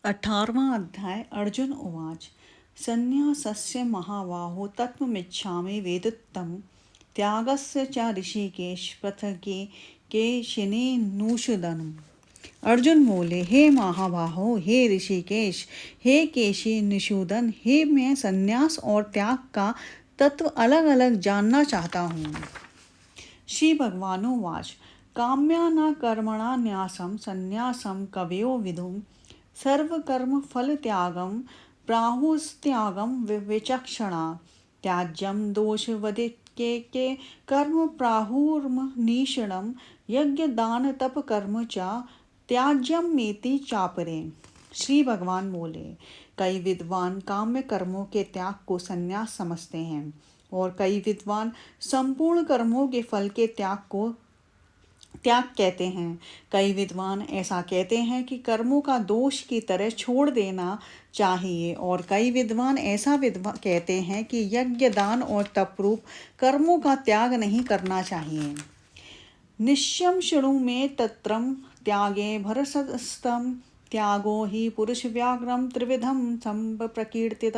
18वां अध्याय। अर्जुन उवाच संन्यासस्य महाबाहो तत्त्वमिच्छामि वेदोक्तं त्यागस्य च ऋषिकेश पृथगे केशिनेनूषदनम्। अर्जुन बोले, हे महाबाहो, हे ऋषिकेश, हे केशी निषूदन, हे मैं संन्यास और त्याग का तत्व अलग अलग जानना चाहता हूँ। श्री भगवानुवाच काम्या न कर्मणा न्यासं संन्यासं कवयो विदुं सर्वकर्म फल त्यागम प्राहुस्त्यागम विचक्षणा त्याज्यम दोष वदिके कर्म प्राहुर्मनीषणम यज्ञ दान तप कर्म च त्याज्यम मेति चापरे। श्री भगवान बोले, कई विद्वान काम्य कर्मों के त्याग को संन्यास समझते हैं और कई विद्वान संपूर्ण कर्मों के फल के त्याग को त्याग कहते हैं। कई विद्वान ऐसा कहते हैं कि कर्मों का दोष की तरह छोड़ देना चाहिए और कई विद्वान ऐसा कहते हैं कि यज्ञ दान और तपरूप कर्मों का त्याग नहीं करना चाहिए। निश्चयं शृणु मे तत्रं त्यागे भरसस्तम त्यागो ही पुरुष व्याघ्रम त्रिविधम संप्रकीर्तित।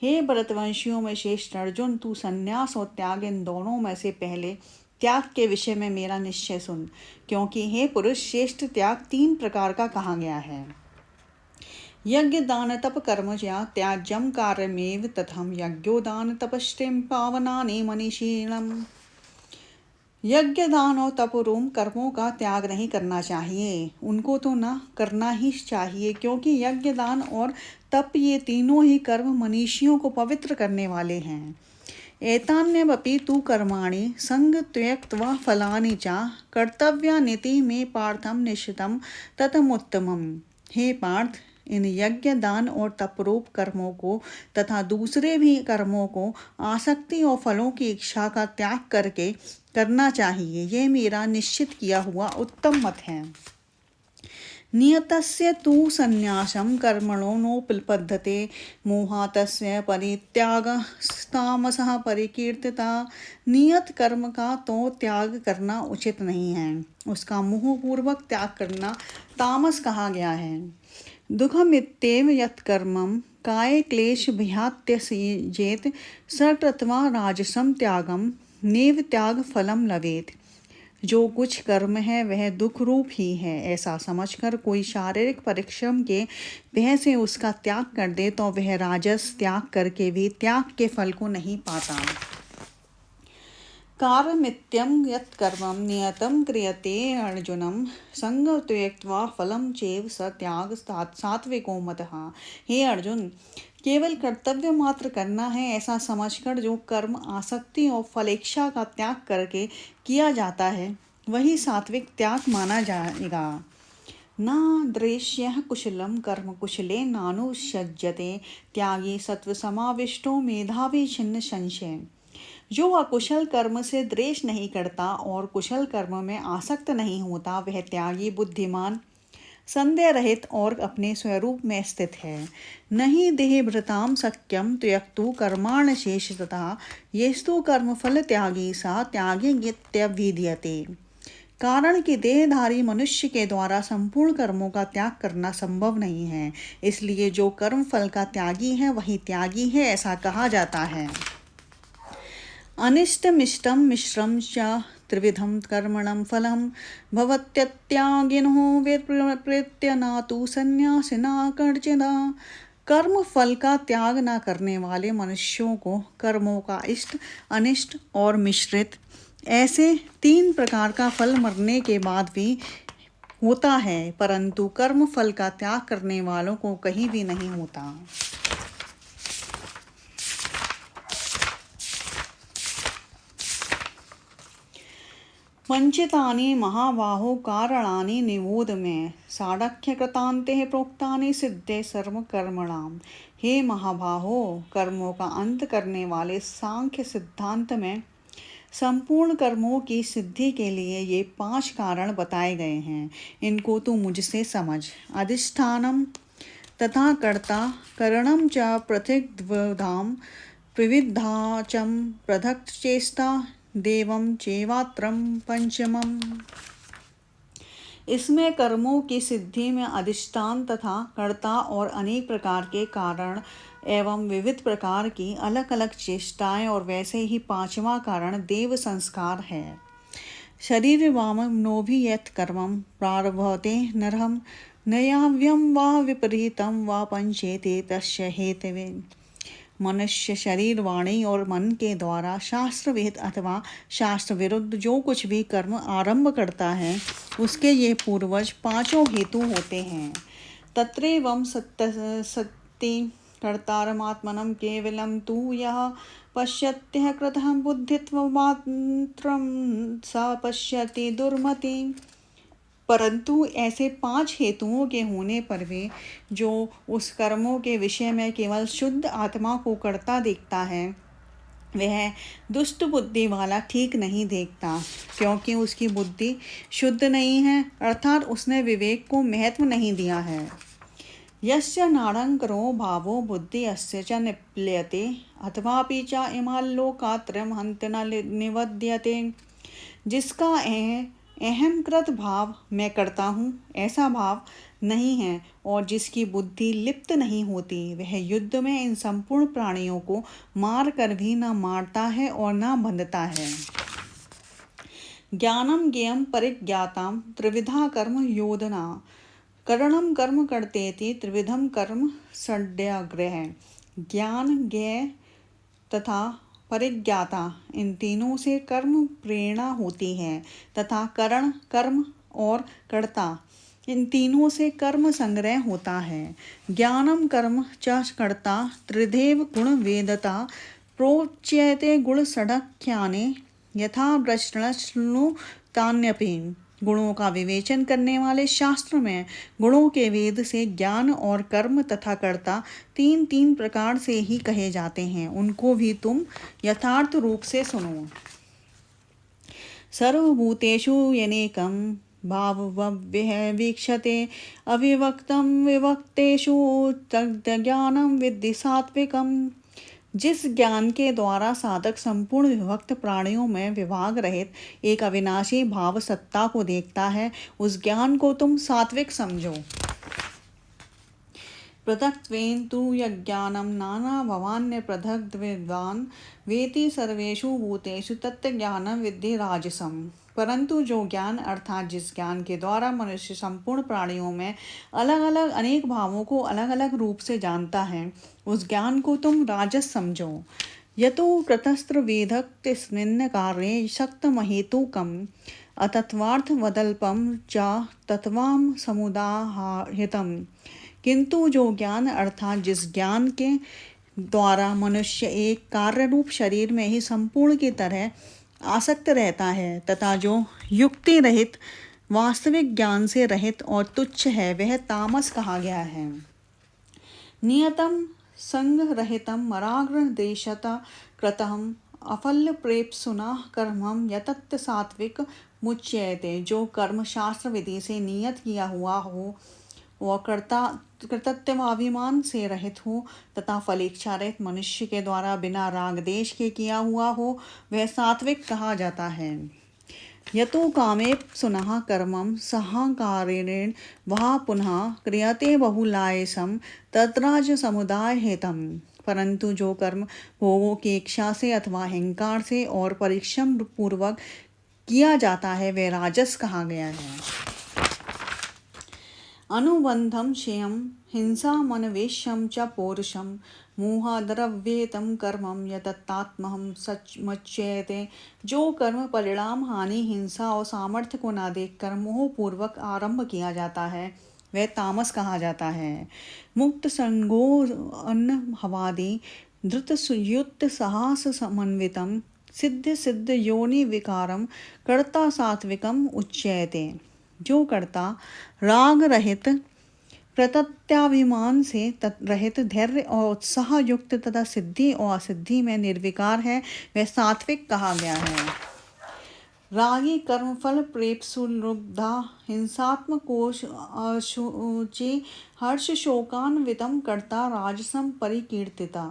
हे भरतवंशियों में श्रेष्ठ अर्जुन, तू संन्यास और त्याग इन दोनों में से पहले त्याग के विषय में मेरा निश्चय सुन, क्योंकि हे पुरुष श्रेष्ठ त्याग 3 प्रकार का कहा गया है। यज्ञ दान तप कर्म च त्याज्यम कार्यमेव तथम यज्ञो दान तपस्टिम पावनानि मनीषीणम। यज्ञ दान और तपरूप कर्मों का त्याग नहीं करना चाहिए, उनको तो न करना ही चाहिए, क्योंकि यज्ञ दान और तप ये तीनों ही कर्म मनीषियों को पवित्र करने वाले हैं। एतान्यवपि तु कर्माणि संग त्यक्त्वा फलानि च कर्तव्यानिति मे पार्थम निश्चितं ततमुत्तमम्। हे पार्थ, इन यज्ञ दान और तपरूप कर्मों को तथा दूसरे भी कर्मों को आसक्ति और फलों की इच्छा का त्याग करके करना चाहिए, ये मेरा निश्चित किया हुआ उत्तम मत है। नियतस्य तु संन्यासं कर्मणो नोपपद्यते मोहातस्य परित्यागस्तामसः परिकीर्तिता। नियत कर्म का तो त्याग करना उचित नहीं है, उसका मोहपूर्वक त्याग करना तामस कहा गया है। दुःखमित्येव यत्कर्मं काय क्लेश भयात्यसेजेत स कृत्वा राजसं त्यागं नैव त्याग फलं लभेत। जो कुछ कर्म है वह दुख रूप ही है, ऐसा समझकर कोई शारीरिक परिश्रम के भय से उसका त्याग कर दे तो वह राजस त्याग करके भी त्याग के फल को नहीं पाता। कार्यमित्यं यत्कर्मं नियतं क्रियते अर्जुनं संग त्यक्त्वा फलं चैव स त्याग सात्विको मतः। हे अर्जुन, केवल कर्तव्य मात्र करना है ऐसा समझकर जो कर्म आसक्ति और फलेच्छा का त्याग करके किया जाता है वही सात्विक त्याग माना जाएगा। न द्रेष्यः कुशलं कर्म कुशले नानुसज्जते त्यागी सत्व समाविष्टो मेधावी छिन्न संशय। जो अकुशल कर्म से द्वेष नहीं करता और कुशल कर्म में आसक्त नहीं होता वह त्यागी बुद्धिमान संदेह रहित और अपने स्वरूप में स्थित है। नहीं देहभृतां सक्यम त्यक्तु कर्माण शेषतः येस्तु कर्मफल त्यागी सा त्यागेत्यभिधीयते। कारण कि देहधारी मनुष्य के द्वारा संपूर्ण कर्मों का त्याग करना संभव नहीं है, इसलिए जो कर्म फल का त्यागी है वही त्यागी है ऐसा कहा जाता है। अनिष्टमिष्टं मिश्रं च त्रिविधं कर्मणं फलं भवत्यत्यागिनो विप्रकृत्य न तु संन्यासिना कश्चिदा। कर्म फल का त्याग न करने वाले मनुष्यों को कर्मों का इष्ट अनिष्ट और मिश्रित ऐसे 3 प्रकार का फल मरने के बाद भी होता है, परंतु कर्म फल का त्याग करने वालों को कहीं भी नहीं होता। वंचितानि महाबाहो कारणानि निबोध में साढ़क्य कृतान्ते प्रोक्तानि सिद्धे सर्व कर्मणाम। हे महाबाहो, कर्मों का अंत करने वाले सांख्य सिद्धांत में संपूर्ण कर्मों की सिद्धि के लिए ये 5 कारण बताए गए हैं, इनको तू मुझसे समझ। अधिष्ठानम तथा कर्ता करणम च पृथग्द्विधाम विविधाचम पृथक् चेष्टा देवं चेवात्रं पंचमम्। इसमें कर्मों की सिद्धि में अधिष्ठान तथा कर्ता और अनेक प्रकार के कारण एवं विविध प्रकार की अलग अलग चेष्टाएं और वैसे ही पांचवा कारण देव संस्कार है। शरीर वामं नोभि यत् कर्मं प्रारभते नरहं नयाव्यं वा विपरीतं वा पंचेते तस्य हेतवे। मनुष्य शरीर वाणी और मन के द्वारा शास्त्र विहित अथवा शास्त्र विरुद्ध जो कुछ भी कर्म आरंभ करता है उसके ये पूर्वज पांचों हेतु होते हैं। तत्रैवं सत्ति कर्तारमात्मनं केवलं तु यः पश्यत्यः कृतः बुद्धित्वमात्रं स पश्यति दुर्मति। परंतु ऐसे पांच हेतुओं के होने पर भी जो उस कर्मों के विषय में केवल शुद्ध आत्मा को करता देखता है वह दुष्ट बुद्धि वाला ठीक नहीं देखता, क्योंकि उसकी बुद्धि शुद्ध नहीं है, अर्थात उसने विवेक को महत्व नहीं दिया है। यस्य नारंकरो भावो बुद्धि अस्य च निप्ल्यते अथवापि च इमाल्लोकात्रयं हन्ति न निवद्यते। जिसका अहंकृत भाव मैं करता हूँ ऐसा भाव नहीं है और जिसकी बुद्धि लिप्त नहीं होती वह युद्ध में इन संपूर्ण प्राणियों को मार कर भी न मारता है और न बंधता है। ज्ञानम ज्ञेयम परिज्ञाताम त्रिविधा कर्म योधना करणम कर्म करतेति त्रिविधम कर्म षड्यग्रह। ज्ञान ज्ञेय तथा परिज्ञाता इन तीनों से कर्म प्रेरणा होती है तथा करण कर्म और कर्ता इन तीनों से कर्म संग्रह होता है। ज्ञानम कर्म च कर्ता त्रिधेव गुण वेदता प्रोच्यते गुण षडख्याने यथा प्रश्नु तान्यपि। गुणों का विवेचन करने वाले शास्त्र में गुणों के वेद से ज्ञान और कर्म तथा कर्ता तीन तीन प्रकार से ही कहे जाते हैं, उनको भी तुम यथार्थ रूप से सुनो। सर्वभूतेषु यनेकं भावव्यः वीक्षते अविवक्तं विवक्तेषु तद्ज्ञानं विद्धि सात्विकम्। जिस ज्ञान के द्वारा साधक संपूर्ण विभक्त प्राणियों में विभाग रहित एक अविनाशी भाव सत्ता को देखता है उस ज्ञान को तुम सात्विक समझो। पृथक्त्वेन तु यज्ञानं नाना भवान्य पृथग् विद्वान् वेति सर्वेषु भूतेषु तत्ज्ञानं विद्धि राजसम्। परंतु जो ज्ञान अर्थात जिस ज्ञान के द्वारा मनुष्य संपूर्ण प्राणियों में अलग अलग अनेक भावों को अलग अलग रूप से जानता है उस ज्ञान को तुम राजस समझो। यतो कृतस्त्र वेदक तस्मिन् कार्ये शक्तमहेतुकम् अतत्वार्थवदल्पं च तत्त्वं समुदाहृतम्। किंतु जो ज्ञान अर्थात जिस ज्ञान के द्वारा मनुष्य एक कार्य रूप शरीर में ही संपूर्ण की तरह आसक्त रहता है तथा जो युक्ति रहित वास्तविक ज्ञान से रहित और तुच्छ है वह तामस कहा गया है। नियतम संग रहितम मराग्र देशता कृतम अफल प्रेप्सुना कर्मम यतत् सात्विक मुच्यते। जो कर्म शास्त्र विधि से नियत किया हुआ हो वह कृतत्वाभिमान से रहित हो तथा फलेच्छा रहित मनुष्य के द्वारा बिना राग देश के किया हुआ हो वह सात्विक कहा जाता है। यतो कामे सुनः कर्मं सहकारेण वह पुनः क्रियते बहुलायसम तद्राज समुदाय हेतम। परंतु जो कर्म भोगों की इच्छा से अथवा अहंकार से और परिश्रम पूर्वक किया जाता है वह राजस कहा गया है। अनुबंधम क्षेयम हिंसा मनवेशम च पौरुषम मोहाद्रव्येतम कर्मम यतत्तात्महं सच्मुच्यते। जो कर्म परिणाम हानि हिंसा और सामर्थ्य को न देखकर मोह पूर्वक आरंभ किया जाता है वह तामस कहा जाता है। मुक्त संगो अनहवादि धृत युक्त साहस समन्वितम सिद्ध सिद्ध योनि विकारम कर्ता सात्विकम उच्यते। जो कर्ता राग रहित प्रत्यभिमान से रहित धैर्य और उत्साह युक्त तथा सिद्धि और असिद्धि में निर्विकार है वह सात्विक कहा गया है। रागी कर्मफल प्रेप्सुलुब्धा हिंसात्मकोश अशुचि हर्ष शोकान्वितम कर्ता राजसम परिकीर्तिता।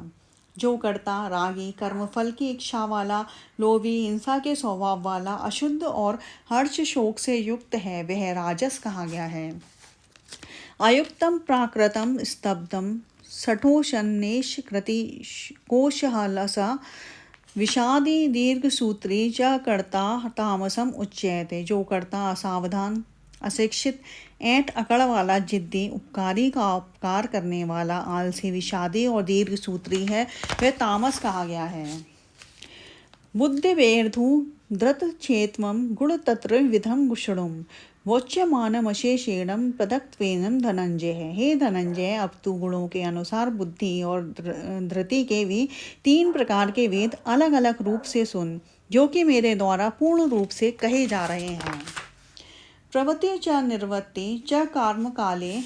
जो कर्ता रागी, कर्मफल की इच्छा वाला, लोभी, हिंसा के स्वभाव वाला, अशुद्ध और हर्ष शोक से युक्त है, वह राजस कहा गया है। अयुक्तम प्राकृतम स्तब्धम सठोशन्नेश कृति कोशहलसा विषादी दीर्घसूत्री च कर्ता तामसम उच्यते। जो कर्ता असावधान, अशिक्षित, ऐंठ अकड़ वाला, जिद्दी, उपकारी का उपकार करने वाला, आलसी, विषादी और दीर्घसूत्री है, वह तामस कहा गया है। बुद्धिवेर्धु धृतक्षेत्रम गुणतत्र विधम गुषणुम वोच्यमानमशेषेणम पदक्त्वेन धनंजय है। हे धनंजय, अब तू गुणों के अनुसार बुद्धि और धृति के भी 3 प्रकार के वेद अलग अलग रूप से सुन, जो कि मेरे द्वारा पूर्ण रूप से कहे जा रहे हैं। प्रवृत्ति च निर्वृत्ति च कर्म काले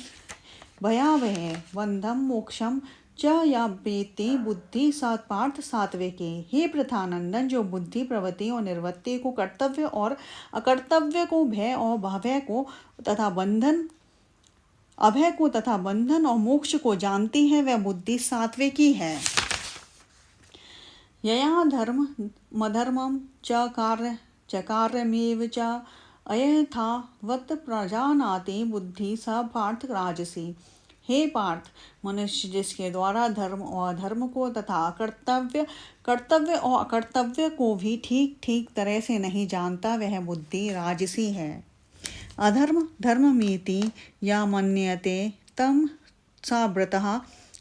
भयावह बंधम मोक्षम च या वेत्ति बुद्धि सात पार्थ सात्विके। हे प्रथानंदन, जो बुद्धि, प्रवृत्ति और निर्वृत्ति को, कर्तव्य और अकर्तव्य को, भय और भवय को तथा बंधन, अभय को तथा बंधन और मोक्ष को जानती है, वह बुद्धि सात्विकी है। यया धर्म मधर्मम च कार्यमेव च अयथावत् प्रजानाति बुद्धि स पार्थ राजसी। हे पार्थ, मनुष्य जिसके द्वारा धर्म और अधर्म को तथा कर्तव्य और अकर्तव्य को भी ठीक ठीक तरह से नहीं जानता, वह बुद्धि राजसी है। अधर्म धर्ममिति या मन्यते तम साव्रतः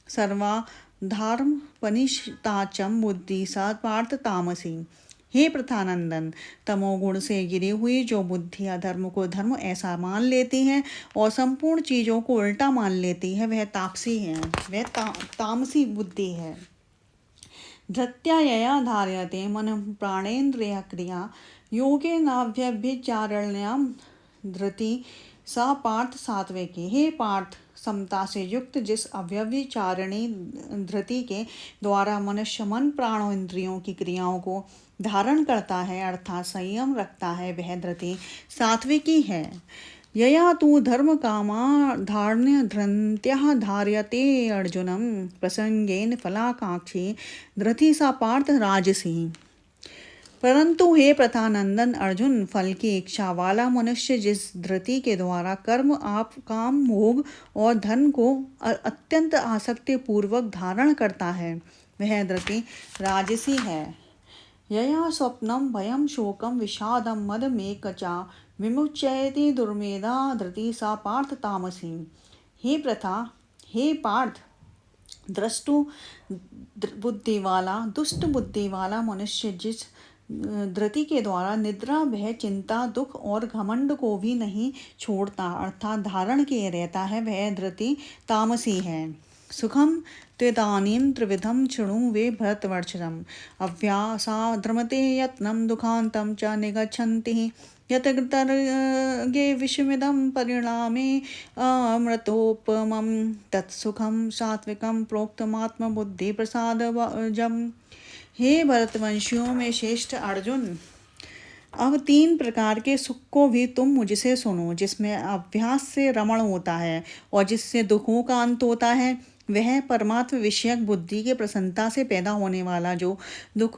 सर्वाधर्मपनिष्ठाचं बुद्धि सा पार्थ तामसी। हे प्रथानंदन, तमोगुण से गिरी हुई जो बुद्धि अधर्म को धर्म ऐसा मान लेती है और संपूर्ण चीज़ों को उल्टा मान लेती है, वह तापसी है, वह तामसी बुद्धि है। धृत्या यया धार्यते मन प्राणेन्द्रिय क्रिया योगेनाव्यभिचारण्याम धृति सा पार्थ सात्विकी। हे पार्थ, समता से युक्त जिस अव्यभिचारिणी धृति के द्वारा मनुष्य मन प्राण और इंद्रियों की क्रियाओं को धारण करता है, अर्थात संयम रखता है, वह धृति सात्विकी है। यया तु धर्म कामा धारण्य धृत्या धार्यते अर्जुनम प्रसंगेन फलाकांक्षी धृति सा पार्थ राजसी। परंतु हे प्रथानंदन अर्जुन, फल की इच्छा वाला मनुष्य जिस धृति के द्वारा कर्म, आप, काम, भोग और धन को अत्यंत आसक्ति पूर्वक धारण करता है, वह धृति राजसी है। यया स्वप्नम भयम शोकम विषादम मद मेकचा विमुच्यते दुर्मेधा धृति सा पार्थ तामसी। हे पार्थ, दुष्ट बुद्धि वाला मनुष्य जिस धृति के द्वारा निद्रा, भय, चिंता, दुख और घमंड को भी नहीं छोड़ता, अर्थात धारण किए रहता है, वह धृति तामसी है। सुखम त्वेदानीं त्रिविधम शृणु वे भरतवर्षम् अव्यासाद्रमते यत्नं दुःखान्तं च निगच्छन्ति यतर्गे विषमिदं परिणामे अमृतोपमं तत्सुखं सात्विकं प्रोक्तमात्मबुद्धि प्रसादजम्। हे भरतवंशियों में श्रेष्ठ अर्जुन, अब 3 प्रकार के सुख को भी तुम मुझसे सुनो, जिसमें अभ्यास से रमण होता है और जिससे दुखों का अंत होता है, वह परमात्म विषयक बुद्धि के प्रसन्नता से पैदा होने वाला जो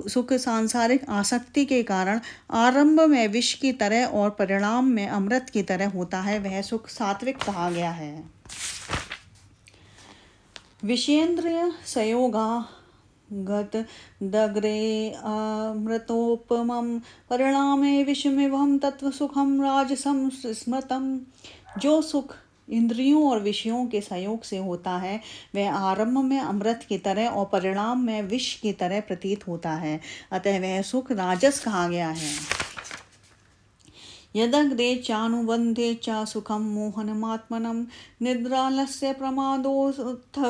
सुख सांसारिक आसक्ति के कारण आरंभ में विष की तरह और परिणाम में अमृत की तरह होता है, वह सुख सात्विक कहा गया है। विषयेन्द्रिय संयोगा गत दग्रे अमृतोपमं परिणामे विषमिवं तत्व सुखम राजसम स्मृतम। जो सुख इंद्रियों और विषयों के संयोग से होता है, वह आरंभ में अमृत की तरह और परिणाम में विष की तरह प्रतीत होता है, अतः वह सुख राजस कहा गया है। यदग्रे चानुबंधे च सुखम मोहनमात्मनं निद्रालस्य प्रमादोत्थत्वां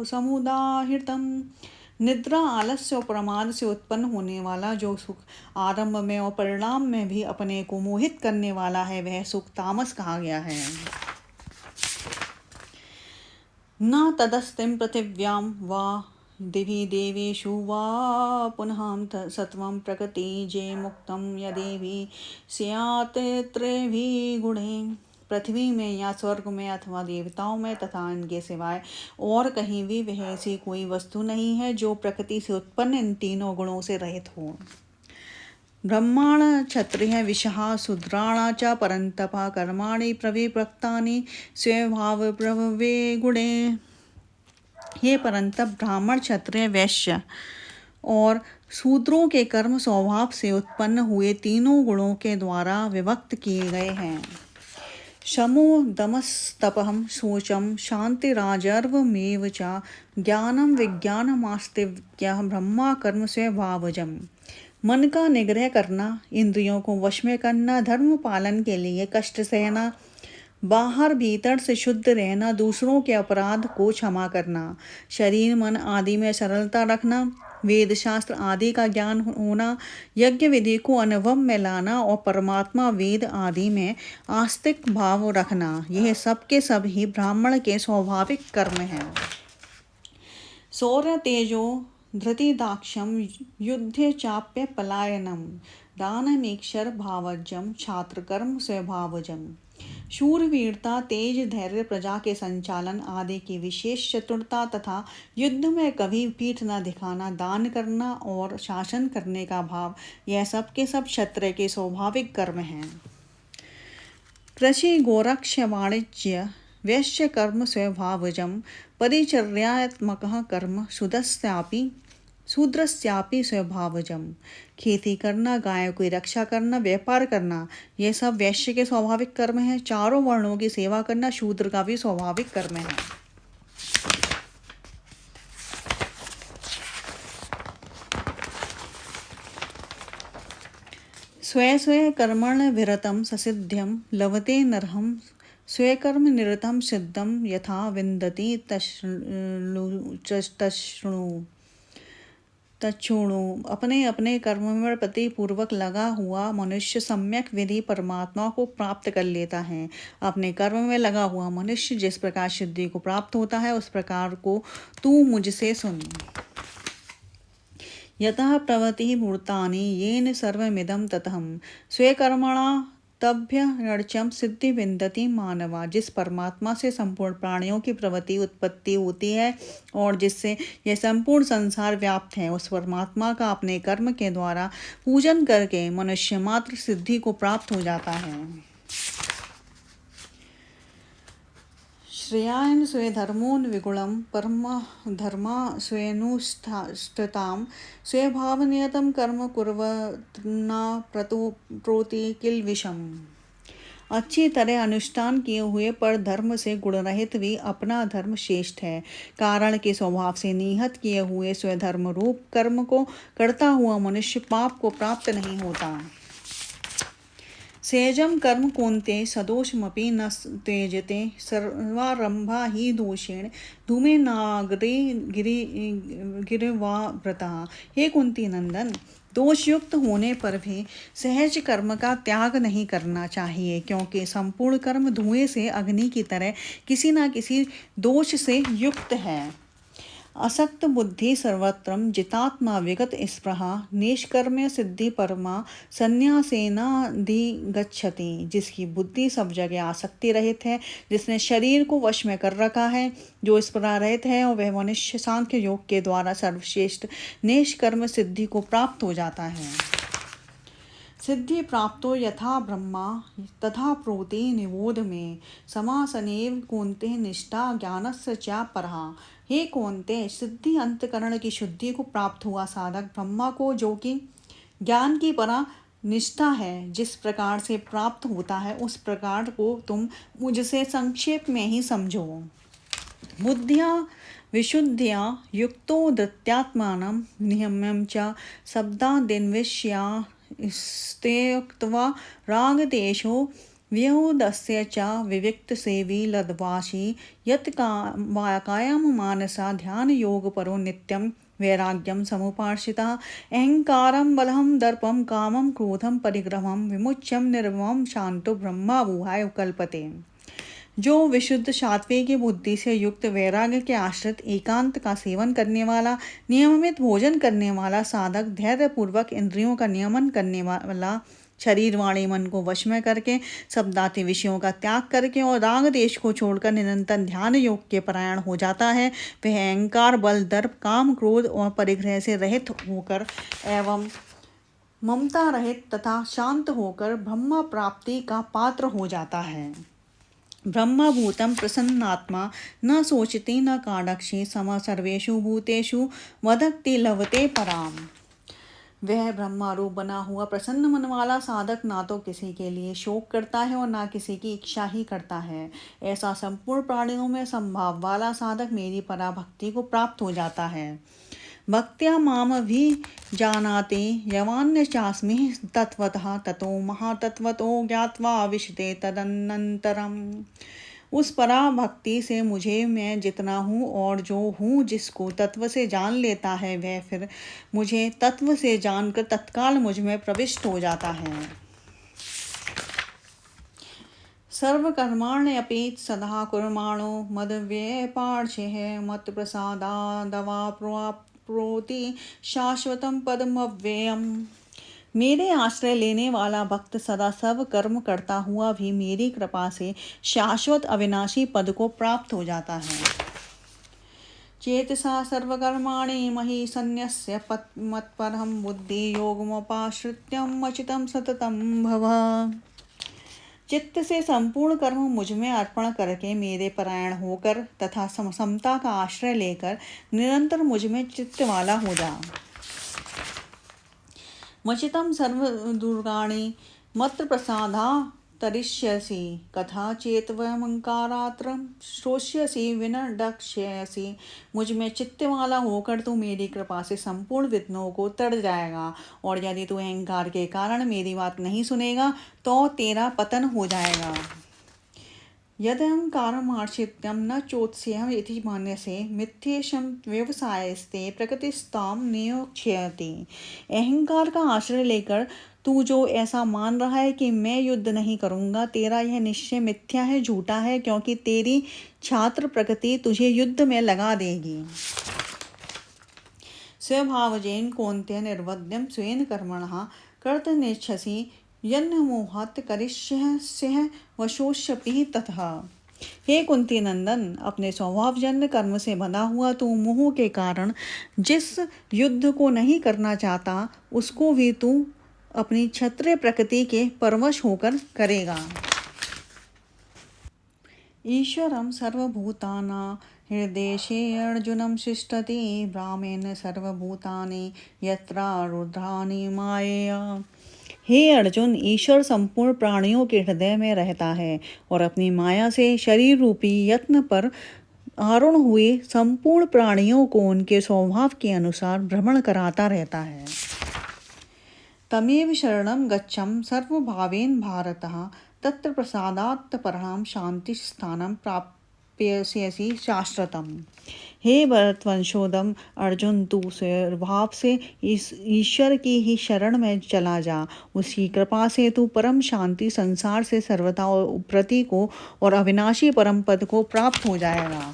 समुदाहृतम्। निद्रा, आलस्य और प्रमाद से उत्पन्न होने वाला जो सुख आरंभ में और परिणाम में भी अपने को मोहित करने वाला है, वह सुख तामस कहा गया है। न तदस्तिं पृथिव्यां वा दिवि देवेषु वा पुनः सत्वं प्रकृति जे मुक्तं यदेवि स्यात् त्रिभिः गुणैः पृथ्वी में या स्वर्ग में अथवा देवताओं में तथा इनके सिवाय और कहीं भी वह ऐसी कोई वस्तु नहीं है जो प्रकृति से उत्पन्न इन तीनों गुणों से रहित हो। ब्रह्माण क्षत्रिय विशः शूद्राण च परन्तप कर्माणि प्रविभक्तानि स्वभाव प्रभवे गुणे। हे परंतप, ब्राह्मण क्षत्रिय वैश्य और शूद्रों के कर्म स्वभाव से उत्पन्न हुए तीनों गुणों के द्वारा विभक्त किए गए हैं। शमो दमस्तपहं शौचम शांतिराजर्वमेव च ज्ञानम विज्ञानमास्तिक्यः ब्रह्मा कर्म स्वभावजम्। मन का निग्रह करना, इंद्रियों को वश में करना, धर्म पालन के लिए कष्ट सहना, बाहर भीतर से शुद्ध रहना, दूसरों के अपराध को क्षमा करना, शरीर मन आदि में सरलता रखना, वेद शास्त्र आदि का ज्ञान होना, यज्ञ विधि को अनुभव में लाना और परमात्मा वेद आदि में आस्तिक भाव रखना, यह सब के सब ही ब्राह्मण के स्वाभाविक कर्म हैं। शौर्य तेजो धृति दाक्षम युद्धे चाप्य पलायनम दानमीक्षर भावजम छात्र कर्म स्वभावजम। शूरवीरता, तेज, धैर्य, प्रजा के संचालन आदि की विशेष चतुरता तथा युद्ध में कभी पीठ न दिखाना, दान करना और शासन करने का भाव, यह सब के सब क्षत्रिय के स्वाभाविक कर्म हैं। कृषि गोरक्ष वाणिज्य वैश्य कर्म स्वभावजम परिचर्यात्मकः कर्म शूद्रस्यापि स्वभावजम। खेती करना, गायों की रक्षा करना, व्यापार करना, यह सब वैश्य के स्वाभाविक कर्म हैं। चारों वर्णों की सेवा करना शूद्र का भी स्वाभाविक कर्म है। स्वे स्वे कर्मण विरतं ससिद्ध्यं लभते नरहं स्वकर्म निरतं सिद्धं यथा विन्दति तच्छृणु। अपने अपने कर्म में प्रति पूर्वक लगा हुआ मनुष्य सम्यक विधि परमात्मा को प्राप्त कर लेता है। अपने कर्म में लगा हुआ मनुष्य जिस प्रकार सिद्धि को प्राप्त होता है, उस प्रकार को तू मुझसे सुन। यतः प्रवृत्तिः भूतानि येन सर्वमिदं ततः स्वकर्मणा तभ्यर्च्यं सिद्धि विन्दति मानवा। जिस परमात्मा से संपूर्ण प्राणियों की प्रवृत्ति उत्पत्ति होती है और जिससे यह संपूर्ण संसार व्याप्त है, उस परमात्मा का अपने कर्म के द्वारा पूजन करके मनुष्य मात्र सिद्धि को प्राप्त हो जाता है। श्रेयान् स्वेधर्मोन्विगुणं परमधर्मा स्वेनुष्ठितां स्वभावनियतं कर्म कुर्वन्ना प्रोति किल विषम। अच्छी तरह अनुष्ठान किए हुए पर धर्म से गुणरहित भी अपना धर्म श्रेष्ठ है, कारण के स्वभाव से निहत किए हुए स्वधर्म रूप कर्म को करता हुआ मनुष्य पाप को प्राप्त नहीं होता। सेजम कर्म कौन्ते सदोषमपि न त्यजते सर्वारंभा ही दोषेण धूमे नागरे गिरिवाव्रता। हे कुंती नंदन, दोषयुक्त होने पर भी सहज कर्म का त्याग नहीं करना चाहिए, क्योंकि संपूर्ण कर्म धुएं से अग्नि की तरह किसी न किसी दोष से युक्त है। असक्त बुद्धि सर्वत्रम जितात्मा विगत स्पृहा निष्कर्म्य सिद्धि परमा संन्यासेनाधिगच्छति। जिसकी बुद्धि सब जगह आसक्ति रहित है, जिसने शरीर को वश में कर रखा है, जो स्पृहा रहित है, और वह मनुष्य सांख्य योग के द्वारा सर्वश्रेष्ठ निष्कर्म सिद्धि को प्राप्त हो जाता है। सिद्धि प्राप्तो यथा ब्रह्मा तथा प्रोति निबोध में समासनेव कौन्ते निष्ठा ज्ञानस्य च परहा। हे कौन्ते, सिद्धि अंतकरण की शुद्धि को प्राप्त हुआ साधक ब्रह्मा को, जो कि ज्ञान की परा निष्ठा है, जिस प्रकार से प्राप्त होता है, उस प्रकार को तुम मुझसे संक्षेप में ही समझो। बुद्धिया विशुद्धिया युक्तो धृत्यात्मानं नियम्यं च शब्दादिन्विष्या स्तेक्त्वा रागदेशो व्यूदस्य च विविक्त सेवी लद्वासी यत् कायम मानसा ध्यान योग परो नित्यं वैराग्यम समुपार्षितः अहंकारं बलहं दर्पं कामं क्रोधं परिग्रहं विमुच्यं निर्ममं शांतो ब्रह्मा भूहाय कल्पते। जो विशुद्ध सात्विक बुद्धि से युक्त, वैराग्य के आश्रित, एकांत का सेवन करने वाला, नियमित भोजन करने वाला साधक, धैर्य पूर्वक इंद्रियों का नियमन करने वाला, शरीर वाणी मन को वश में करके शब्दाती विषयों का त्याग करके और राग देश को छोड़कर निरंतर ध्यान योग के परायण हो जाता है, वह अहंकार, बल, दर्प, काम, क्रोध और परिग्रह से रहित होकर एवं ममता रहित तथा शांत होकर ब्रह्म प्राप्ति का पात्र हो जाता है। ब्रह्मभूतं प्रसन्नात्मा न शोचति न काङ्क्षति समः सर्वेषु भूतेषु वदति लभते पराम। वह ब्रह्मारूप बना हुआ प्रसन्न मन वाला साधक ना तो किसी के लिए शोक करता है और ना किसी की इच्छा ही करता है। ऐसा संपूर्ण प्राणियों में संभाव वाला साधक मेरी पराभक्ति को प्राप्त हो जाता है। भक्त्या माम भी जानाति यवान्य चास्मि तत्वतः ततो महातत्वतो ज्ञात्वा विशते तदनंतरम। उस पराभक्ति से मुझे मैं जितना हूँ और जो हूँ जिसको तत्व से जान लेता है वह फिर मुझे तत्व से जानकर तत्काल मुझ में प्रविष्ट हो जाता है। सर्वकर्माण्यपि सदा कुर्माणो मदव्यपार्षेः मत प्रसादादवाप्नोति शाश्वतं पदमव्ययम्। मेरे आश्रय लेने वाला भक्त सदा सब कर्म करता हुआ भी मेरी कृपा से शाश्वत अविनाशी पद को प्राप्त हो जाता है। चेतसा सर्वकर्माणि मयि सन्न्यस्य मत्परं बुद्धि योगमुपाश्रित्यं अचितं सततं भव। चित्त से संपूर्ण कर्म मुझ में अर्पण करके मेरे परायण होकर तथा समता का आश्रय लेकर निरंतर मुझ में चित्त वाला हो जा। मचितं सर्वदुर्गाणि मत्र प्रसादा तरिष्यसि कथा चेत्वयमंकारात्र श्रोष्यसि विनर्दक्ष्यसि। मुझ में चित्त वाला होकर तू मेरी कृपा से संपूर्ण विघ्नों को तड़ जाएगा और यदि तू अहंकार के कारण मेरी बात नहीं सुनेगा तो तेरा पतन हो जाएगा। यदहंकारमाश्रित्यं न चोत्स्यम् इति मन्यसे मिथ्येशं व्यवसायस्ते प्रकृतिस्तां नियोक्ष्यति। अहंकार का आश्रय लेकर तू जो ऐसा मान रहा है कि मैं युद्ध नहीं करूंगा, तेरा यह निश्चय मिथ्या है, झूठा है, क्योंकि तेरी छात्र प्रकृति तुझे युद्ध में लगा देगी। स्वभावजेन कौन्तेय निर्वध्यं स्वेन कर्मणः कर्तुमिच्छसि यन्मोहात् करिष्यसि वशोष्यपि ततः। हे कुंती नंदन, अपने स्वभावजन्य कर्म से बंधा हुआ तू मोह के कारण जिस युद्ध को नहीं करना चाहता उसको भी तू अपनी क्षत्रिय प्रकृति के परवश होकर करेगा। ईश्वरं सर्वभूतानां हृदेशे अर्जुनं शिष्टति ब्राह्मेण सर्वभूतानि यत्र रुद्राणि मायया। हे अर्जुन, ईश्वर संपूर्ण प्राणियों के हृदय में रहता है और अपनी माया से शरीर रूपी यत्न पर आरूढ़ हुए संपूर्ण प्राणियों को उनके स्वभाव के अनुसार भ्रमण कराता रहता है। तमेव शरणं गच्छं सर्वभावेन भारतः तत्र प्रसादात् परं शांति स्थानं प्राप्स्यसि शाश्वतम्। हे भरतवंशोदम अर्जुन, तू स्वभाव से इस ईश्वर की ही शरण में चला जा। उसकी कृपा से तू परम शांति संसार से सर्वथा प्रति को और अविनाशी परम पद को प्राप्त हो जाएगा।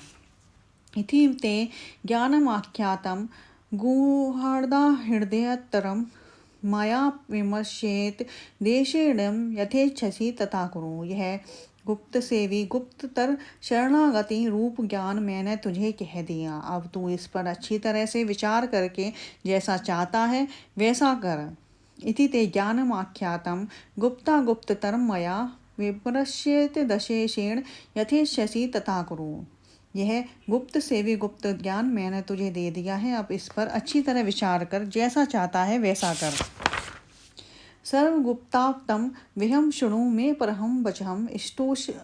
इति ते ज्ञानमाख्यातं गुह्यर्दा हृदयतरं मया विमर्शेत देशेणं यथेच्छसि तथा कुरु। यह गुप्त सेवी गुप्ततर शरणागति रूप ज्ञान मैंने तुझे कह दिया। अब तू इस पर अच्छी तरह से विचार करके जैसा चाहता है वैसा कर। इति ते ज्ञानमाख्यातं गुप्ता गुप्ततरं मया विमर्शेत दशेषेण यथेच्छसि तथा कुरु। यह गुप्त सेवी गुप्त ज्ञान मैंने तुझे दे दिया है, अब इस पर अच्छी तरह विचार कर, जैसा चाहता है वैसा कर। सर्वगुप्ताप्तं विहं शृणु मे परहं वचहं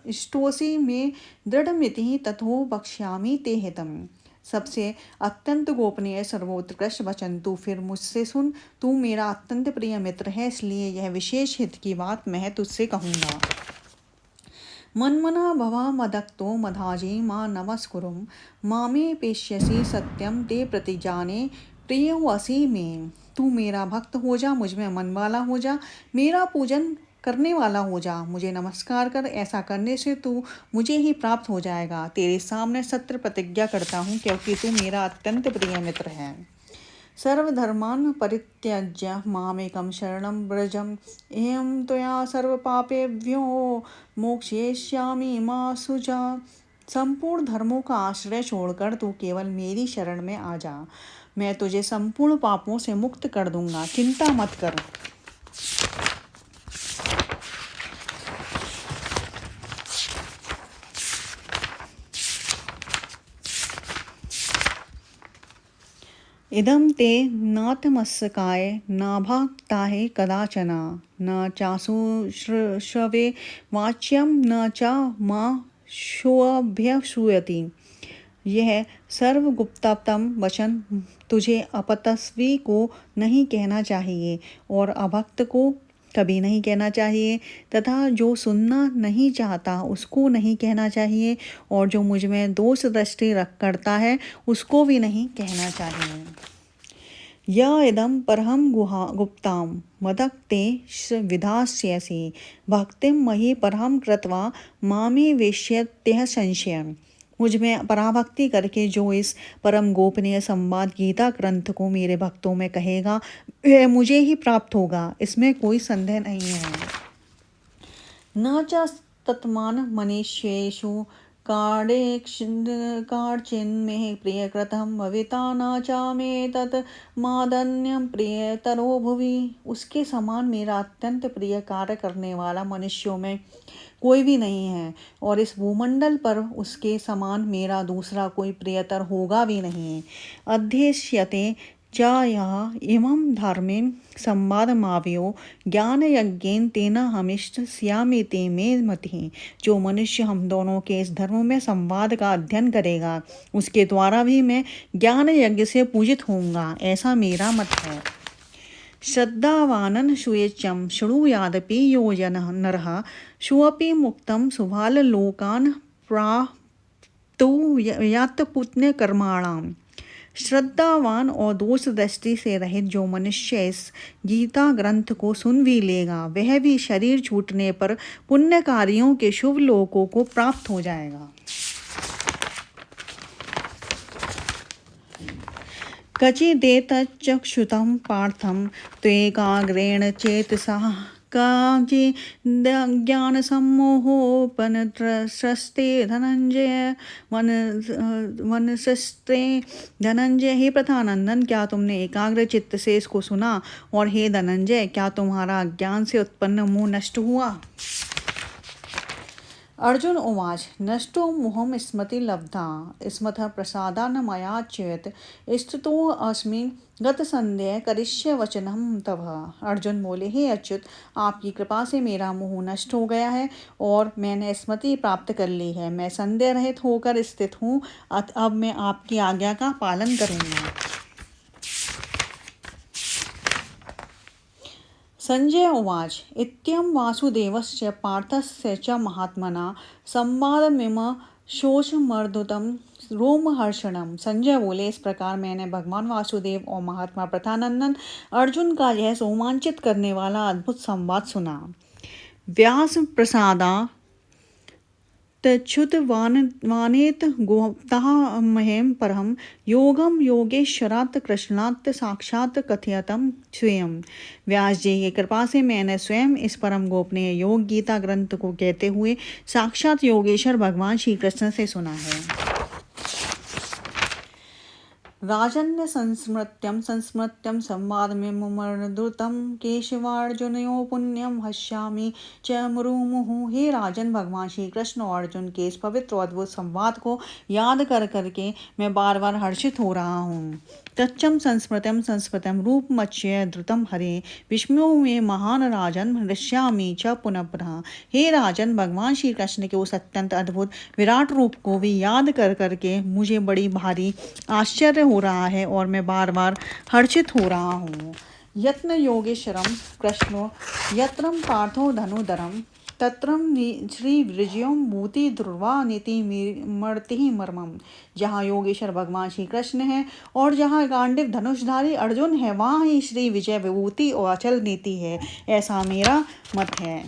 इष्टोसि मे दृढ़मिति तथो वक्ष्यामि ते हितम्। सबसे अत्यंत गोपनीय सर्वोत्कृष्ट वचन तू फिर मुझसे सुन। तू मेरा अत्यंत प्रिय मित्र है, इसलिए यह विशेष हित की बात मैं तुझसे कहूँगा। मन्मना भवा मदक्तो मधाजी मां नमस्कुरुम मामे पेष्यसि सत्यम ते प्रतिजाने प्रियो असि में। तू मेरा भक्त हो जा, मुझ में मन वाला हो जा, मेरा पूजन करने वाला हो जा, मुझे नमस्कार कर। ऐसा करने से तू मुझे ही प्राप्त हो जाएगा। तेरे सामने सत्य प्रतिज्ञा करता हूँ, क्योंकि तू मेरा अत्यंत प्रिय मित्र है। सर्वधर्मान् परित्यज्य मामेकं शरणं व्रज अहं त्वया सर्वपापेभ्यो मोक्षयिष्यामि मा शुचा। संपूर्ण धर्मों का आश्रय छोड़कर तू केवल मेरी शरण में आ जा, मैं तुझे संपूर्ण पापों से मुक्त कर दूंगा, चिंता मत कर। इदं ते नातमस्काय नाभाक्ताहे कदाचन न चाशुश्रवे वाच्यं न च मा शोऽभ्यसूयति। यह सर्वगुप्ततम वचन तुझे अपतस्वी को नहीं कहना चाहिए और अभक्त को कभी नहीं कहना चाहिए, तथा जो सुनना नहीं चाहता उसको नहीं कहना चाहिए, और जो मुझ में दोष दृष्टि रख करता है उसको भी नहीं कहना चाहिए। य इदं परहं गुप्तां मदक्ते विधास्यसि भक्तिं मही परहं कृत्वा मामे वेश्यत्यः संशयम्। मुझ में पराभक्ति करके जो इस परम गोपनीय संवाद गीता ग्रंथ को मेरे भक्तों में कहेगा वह मुझे ही प्राप्त होगा, इसमें कोई संदेह नहीं है। न च तत्मान मनुष्येषु काचिन्मे प्रियकृतं भविता न च मे तत् मादन्यं प्रियतरो भुवि। उसके समान मेरा अत्यंत प्रिय कार्य करने वाला मनुष्यों में कोई भी नहीं है, और इस भूमंडल पर उसके समान मेरा दूसरा कोई प्रियतर होगा भी नहीं। अध्येष्यते च यः इमं धर्मेण संवादमावयो ज्ञानयज्ञेन तेन हमिष्यस्यामि ते मे मतिः। जो मनुष्य हम दोनों के इस धर्म में संवाद का अध्ययन करेगा उसके द्वारा भी मैं ज्ञान यज्ञ से पूजित होऊंगा, ऐसा मेरा मत है। श्रद्धावानन् सुयेच्यं शृणुयादपि यो नरः सुअपि मुक्तं सुभाललोकान् प्राप्तु यात् पुण्यकर्माणाम्। श्रद्धावान और दोष दृष्टि से रहित जो मनुष्य इस गीता ग्रंथ को सुन भी लेगा वह भी शरीर छूटने पर पुण्य कार्यों के शुभ लोकों को प्राप्त हो जाएगा। कचिदेतच्चक्षुतं पार्थं त्वेकाग्रेण चेतसा काचि ज्ञानसम्मोहोपनत्रस्ते धनंजय वनसस्ते धनंजय। हे प्रथानंदन, क्या तुमने एकाग्र चित्त से इसको सुना? और हे धनंजय, क्या तुम्हारा अज्ञान से उत्पन्न मोह नष्ट हुआ? अर्जुन उवाच नष्टो मोहं स्मृति लब्धा स्मतः प्रसादान् मया चेत् स्थितोऽस्मि गतसंदेह करिष्ये वचनं तव। अर्जुन बोले, हे अच्युत, आपकी कृपा से मेरा मोह नष्ट हो गया है और मैंने स्मृति प्राप्त कर ली है। मैं संदेह रहित होकर स्थित हूँ। अब मैं आपकी आज्ञा का पालन करूँगा। संजय उवाच इत्यं वासुदेवस्य पार्थस्य च महात्मना संवादमिमं शोचमर्दुतं रोमहर्षणम्। संजय बोले, इस प्रकार मैंने भगवान वासुदेव और महात्मा प्रथानंदन अर्जुन का यह रोमांचित करने वाला अद्भुत संवाद सुना। व्यास प्रसादा तच्छुत वानेत गोप्ताः महेम परम योगम योगेश्वरात् कृष्णात् साक्षात् कथयतम स्वयं। व्यास जी की कृपा से मैंने स्वयं इस परम गोपनीय योग गीता ग्रंथ को कहते हुए साक्षात योगेश्वर भगवान श्री कृष्ण से सुना है। राजन्य संस्मृत्यं संवादमिममर्दुतं केशवार्जुनयोः पुण्यं हस्यामि च मुहुर्मुहुः। हे राजन, भगवान श्री कृष्ण और अर्जुन के इस पवित्र और अद्भुत संवाद को याद कर करके मैं बार बार हर्षित हो रहा हूँ। तच्चं संस्मृतं रूपमच्य द्रुतं हरे विस्मयो मे महान राजन हृष्यामि च पुनः पुनः। हे राजन, भगवान श्री कृष्ण के उस अत्यंत अद्भुत विराट रूप को भी याद कर करके मुझे बड़ी भारी आश्चर्य हो रहा है और मैं बार बार हर्षित हो रहा हूँ। यत्न योगेश्वरम कृष्णो यत्रम पार्थो धनुधरम तत्रम श्री विजयम भूति ध्रुवा नीति मर्ति मर्मम। जहाँ योगेश्वर भगवान श्री कृष्ण है और जहाँ गांडीव धनुषधारी अर्जुन है वहाँ ही श्री विजय विभूति और अचल नीति है, ऐसा मेरा मत है।